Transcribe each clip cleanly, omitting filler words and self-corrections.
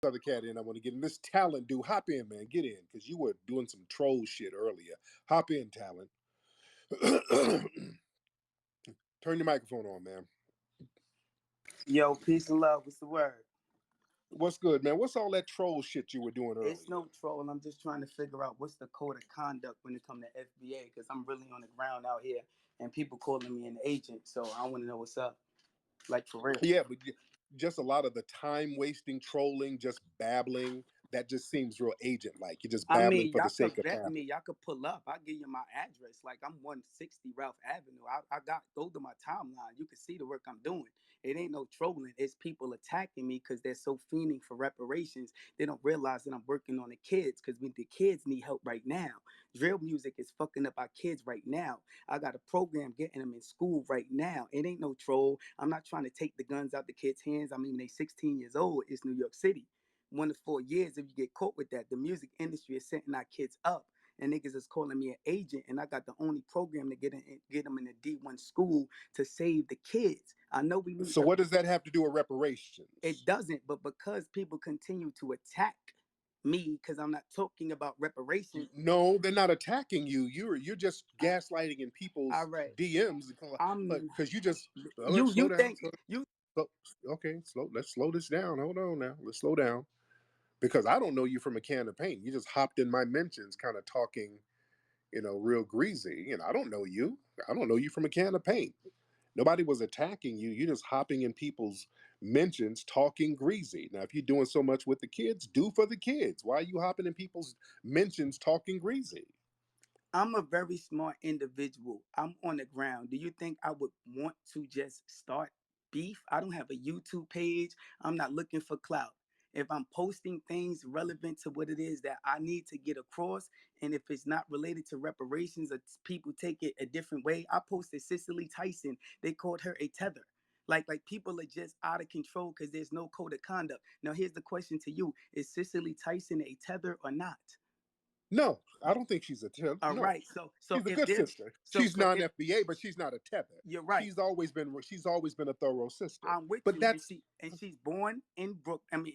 other cat in. I want to get in. This Talent dude, hop in, man. Get in, because you were doing some troll shit earlier. Hop in, Talent. Turn your microphone on, man. Yo, peace and love. What's the word? What's good, man? What's all that troll shit you were doing It's earlier? no troll. I'm just trying to figure out what's the code of conduct when it comes to FBA, because I'm really on the ground out here and people calling me an agent. So I want to know what's up. Like for real. Yeah, but just a lot of the time wasting trolling, just babbling. That just seems real agent like. You're just I babbling mean, for the y'all could sake of vet me. babbling. Y'all could pull up. I'll give you my address. Like I'm 160 Ralph Avenue. I got go to my timeline. You can see the work I'm doing. It ain't no trolling. It's people attacking me because they're so fiending for reparations. They don't realize that I'm working on the kids, because the kids need help right now. Drill music is fucking up our kids right now. I got a program getting them in school right now. It ain't no troll. I'm not trying to take the guns out the kids' hands. I mean, they 16 years old. It's New York City. 1 to 4 years, if you get caught with that, the music industry is setting our kids up. And niggas is calling me an agent, and I got the only program to get them in a D1 school to save the kids. I know we need So the. what does that have to do with It reparations? doesn't, but because people continue to attack me because I'm not talking about reparations. No, they're not attacking you. You're just Uh, gaslighting in all people's right, DMs, I'm because you just you. let's slow You down. think you? Slow, okay, slow. Let's slow this down. Hold on now. Let's slow down, because I don't know you from a can of paint. You just hopped in my mentions, kind of talking, real greasy. I don't know you. I don't know you from a can of paint. Nobody was attacking you. You're just hopping in people's mentions, talking greasy. Now, if you're doing so much with the kids, do for the kids. Why are you hopping in people's mentions, talking greasy? I'm a very smart individual. I'm on the ground. Do you think I would want to just start beef? I don't have a YouTube page. I'm not looking for clout. If I'm posting things relevant to what it is that I need to get across, and if it's not related to reparations or people take it a different way, I posted Cicely Tyson. They called her a tether. Like people are just out of control because there's no code of conduct. Now here's the question to you: is Cicely Tyson a tether or not? No, I don't think she's a tether. All No, right. So she's a if good there, sister. so She's so non if FBA, but she's not a tether. you're right, She's always been a thorough sister. I'm with But you, and that's she's born in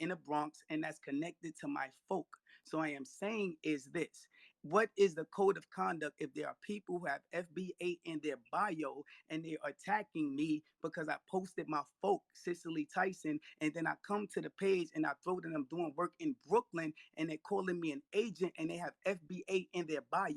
in the Bronx, and that's connected to my folk. So I am saying is this: what is the code of conduct if there are people who have FBA in their bio and they are attacking me because I posted my folk, Cicely Tyson, and then I come to the page and I throw that I'm doing work in Brooklyn, and they're calling me an agent and they have FBA in their bio.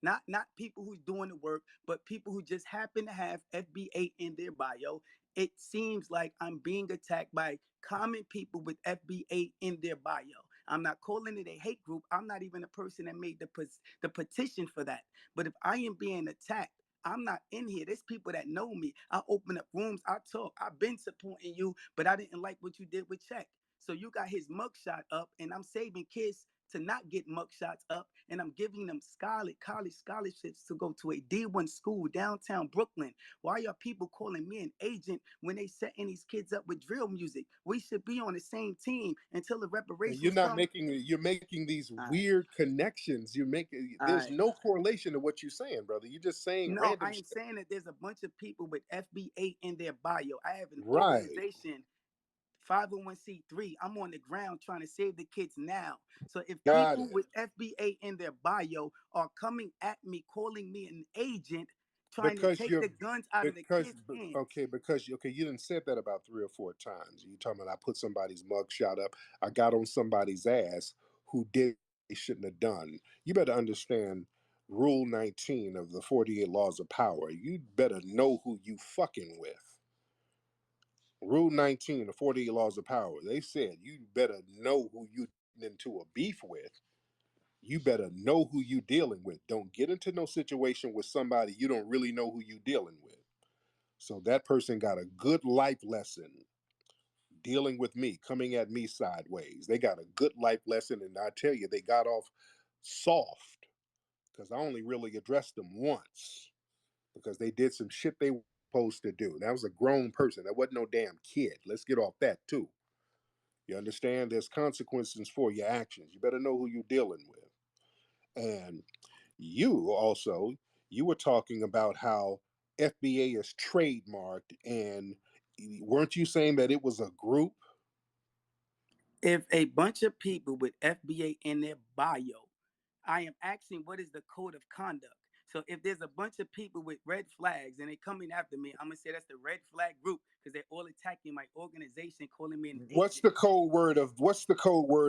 Not people who's doing the work, but people who just happen to have FBA in their bio. It seems like I'm being attacked by common people with FBA in their bio. I'm not calling it a hate group. I'm not even the person that made the petition for that. But if I am being attacked, I'm not in here. There's people that know me. I open up rooms. I talk. I've been supporting you, but I didn't like what you did with Check. So you got his mugshot up, and I'm saving kids to not get mugshots up, and I'm giving them college scholarships to go to a D1 school downtown Brooklyn. Why are people calling me an agent when they setting these kids up with drill music? We should be on the same team until the and you're reparations not come. making you're making these All right, weird connections. all There's right. no correlation to what you're saying, brother. You're just saying No, random I am shit. saying that there's a bunch of people with FBA in their bio. I have an Right. organization, 501c3. I'm on the ground trying to save the kids now. So if Got people it. with FBA in their bio are coming at me, calling me an agent, trying to Because take you're the guns out of the because kids' hands. okay, because okay, you didn't said that about 3 or 4 times. You talking about I put somebody's mug shot up, I got on somebody's ass who did they shouldn't have done. You better understand Rule 19 of the 48 Laws of Power. You better know who you fucking with. Rule 19 of 48 Laws of Power. They said you better know who you into a beef with. You better know who you dealing with. Don't get into no situation with somebody you don't really know who you dealing with. So that person got a good life lesson dealing with me, coming at me sideways. They got a good life lesson, and I tell you, they got off soft because I only really addressed them once because they did some shit they were supposed to do. That was a grown person. That wasn't no damn kid. Let's get off that too. You understand? There's consequences for your actions. You better know who you're dealing with. And you also, you were talking about how FBA is trademarked, and weren't you saying that it was a group? If a bunch of people with FBA in their bio, I am asking what is the code of conduct. So if there's a bunch of people with red flags and they coming after me, I'm gonna say that's the red flag group because they're all attacking my organization, calling me an What's agent. the code word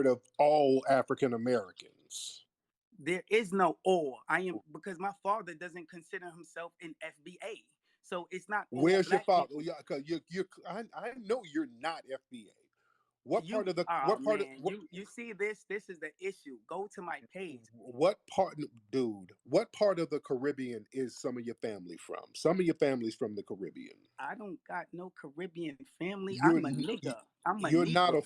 of all African Americans? There is no all. I am because my father doesn't consider himself an FBA. So it's not all Where's your black father? people. Yeah, 'cause I know you're not FBA. What part You of the oh what part of man, you see this is the issue. Go to my page. what part, dude? What part of the Caribbean is some of your family from? Some of your family's from the Caribbean. I don't got no Caribbean family. You're I'm a nigga. I'm a you're not Negro.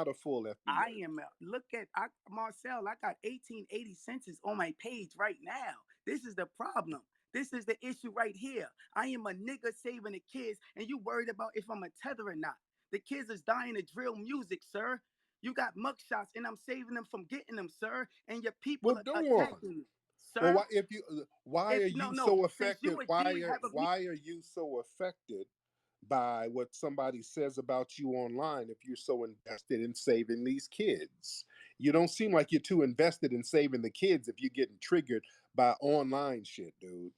a full I FBA. am look at Marcel. I got 1880 census on my page right now. This is the problem. This is the issue right here. I am a nigga saving the kids, and you worried about if I'm a tether or not. The kids is dying to drill music, sir. You got mugshots, and I'm saving them from getting them, sir. And your people Well, are go on. attacking me, Well, sir. why If are no, you no, so since you affected? a G, have a Why are you so affected by what somebody says about you online if you're so invested in saving these kids? You don't seem like you're too invested in saving the kids if you're getting triggered by online shit, dude.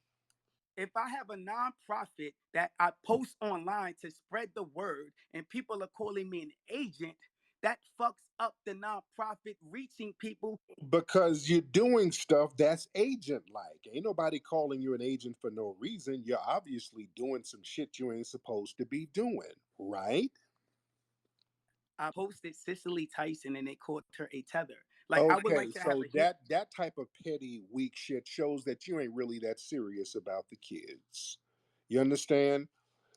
if I have a nonprofit that I post online to spread the word and people are calling me an agent, that fucks up the nonprofit reaching people. Because you're doing stuff that's agent like. Ain't nobody calling you an agent for no reason. You're obviously doing some shit you ain't supposed to be doing, right? I posted Cicely Tyson and they called her a tether. Like I would Okay, like to have so a hit. that type of petty weak shit shows that you ain't really that serious about the kids. You understand?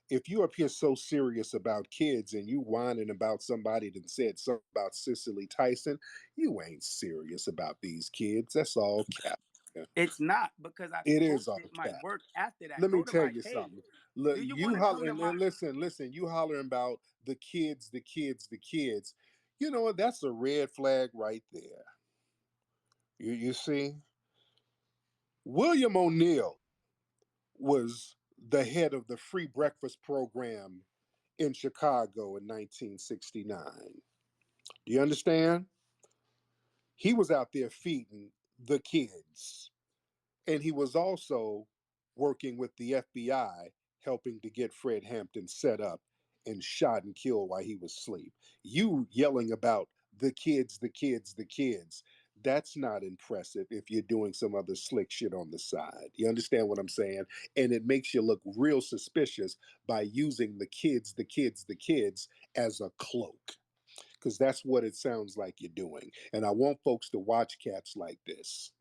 If you appear so serious about kids and you whining about somebody that said something about Cicely Tyson, you ain't serious about these kids. That's all cap. It's not because I It is all posted my cap. work after that. Let me Go to tell my you page. something. Look, Do you want you to come to hollering my and listen, you hollering about the kids, the kids, the kids. You know what? That's a red flag right there. You see? William O'Neill was the head of the free breakfast program in Chicago in 1969. Do you understand? He was out there feeding the kids. And he was also working with the FBI, helping to get Fred Hampton set up and shot and killed while he was asleep. You yelling about the kids, the kids, the kids. That's not impressive if you're doing some other slick shit on the side. You understand what I'm saying? And it makes you look real suspicious by using the kids, the kids, the kids as a cloak. Because that's what it sounds like you're doing. And I want folks to watch cats like this.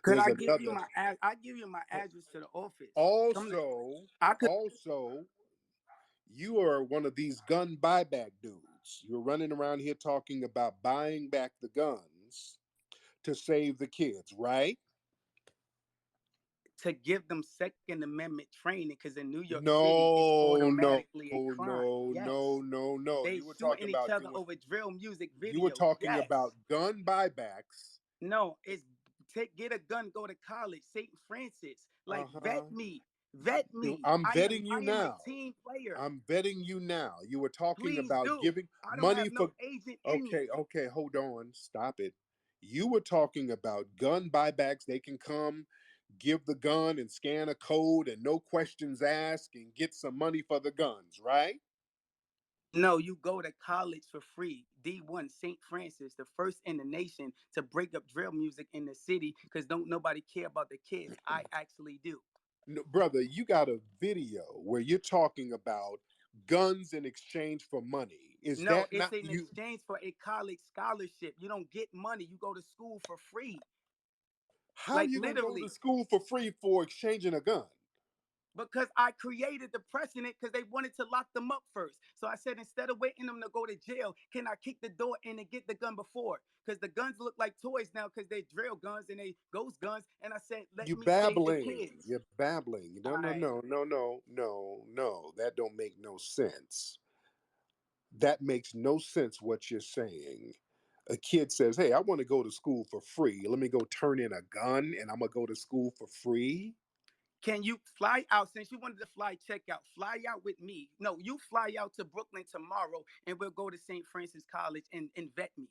could There's I give you another. my I give you my address to the office. Come to, Also, I could also, you are one of these gun buyback dudes. You're running around here talking about buying back the guns to save the kids, right? to give them Second Amendment training because in New York City it's No, no, automatically a crime. no, no, Yes. no, no. They shooting each other over drill music You were videos. talking about Yes. gun buybacks. No, it's take get a gun, go to college. St. Francis. Like Uh huh. vet me. Vet me. I'm I am vetting you I am a now. team player. I'm vetting you now. You were talking Please about do. giving I don't money have for. no agent in me. Okay, okay, hold on. Stop it. You were talking about gun buybacks. They can come, give the gun and scan a code and no questions asked and get some money for the guns, right? No, you go to college for free. D1 St. Francis, the first in the nation to break up drill music in the city because don't nobody care about the kids. I actually do. No, brother, you got a video where you're talking about guns in exchange for money. Is No, that it's not in you? exchange for a college scholarship. You don't get money. You go to school for free. How Like you gonna go to literally. school for free for exchanging a gun? Because I created the precedent because they wanted to lock them up first. So I said, instead of waiting them to go to jail, can I kick the door in and get the gun before? Because the guns look like toys now because they're drill guns and they ghost guns. And I said, let You me save the babbling. kids. You're babbling. No, no, I no, no, no, no, no. That don't make no sense. That makes no sense what you're saying. A kid says, "Hey, I want to go to school for free. Let me go turn in a gun and I'm gonna go to school for free." Can you fly out since you wanted to fly checkout? Fly out with me. No, you fly out to Brooklyn tomorrow and we'll go to St. Francis College and vet me.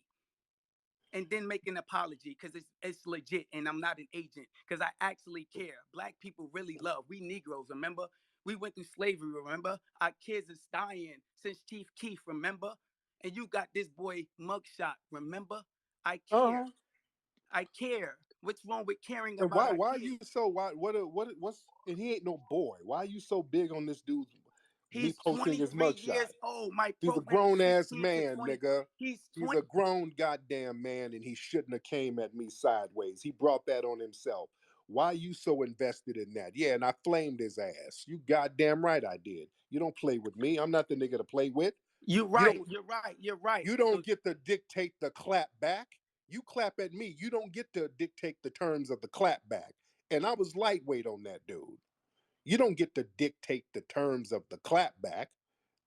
And then make an apology because it's legit and I'm not an agent because I actually care. Black people really love. We Negroes, remember? We went through slavery, remember? Our kids is dying since Chief Keef, remember? And you got this boy mugshot, remember? I care. Uh-huh. I care. What's wrong with caring And about our why are kids? you so what's and he ain't no boy. Why are you so big on this dude me He's posting his 23 mugshot? years old. My He's a program is grown ass 16 to man, 20. nigga. He's He's 20. a grown goddamn man and he shouldn't have came at me sideways. He brought that on himself. Why you so invested in that? Yeah, and I flamed his ass. You goddamn right I did. You don't play with me. I'm not the nigga to play with. You're You right. don't You're right. You're right. you So don't get to dictate the clap back. You clap at me. You don't get to dictate the terms of the clap back. And I was lightweight on that dude. You don't get to dictate the terms of the clap back.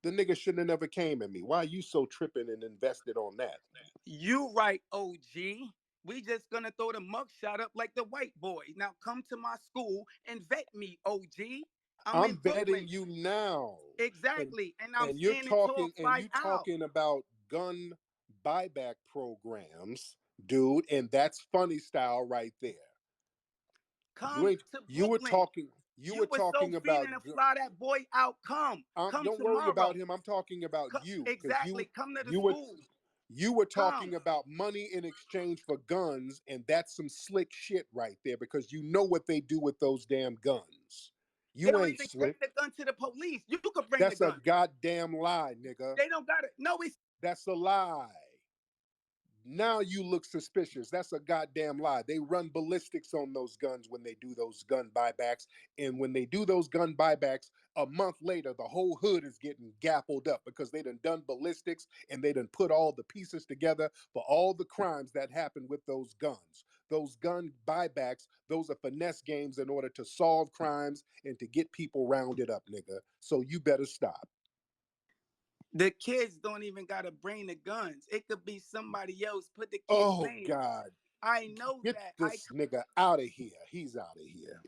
The nigga shouldn't have never came at me. Why are you so tripping and invested on that? you right, OG. We just gonna throw the mugshot up like the white boy. Now come to my school and vet me, OG. I'm in I'm Brooklyn. vetting you now. And Exactly. And I'm and you're standing tall, fly you out. talking about gun buyback programs, dude, and that's funny style right there. You Come ain't to Brooklyn. you You were were so talking about feeling to fly that boy out. Come don't worry about tomorrow. him. I'm talking about you because Exactly. Come to the you were school. you were Come. talking about money in exchange for guns, and that's some slick shit right there because you know what they do with those damn guns. They You don't ain't even slick. take the gun to the police. You could bring the That's a gun. goddamn lie, nigga. They don't got it. No, it's That's a lie. Now you look suspicious. That's a goddamn lie. They run ballistics on those guns when they do those gun buybacks. And when they do those gun buybacks, a month later, the whole hood is getting gappled up because they done ballistics and they done put all the pieces together for all the crimes that happen with those guns. Those gun buybacks, those are finesse games in order to solve crimes and to get people rounded up, nigga. So you better stop. the kids don't even gotta bring the guns. It could be somebody else. Put the kid's Oh name. God. I know Get that. this nigga out of here. He's out of here.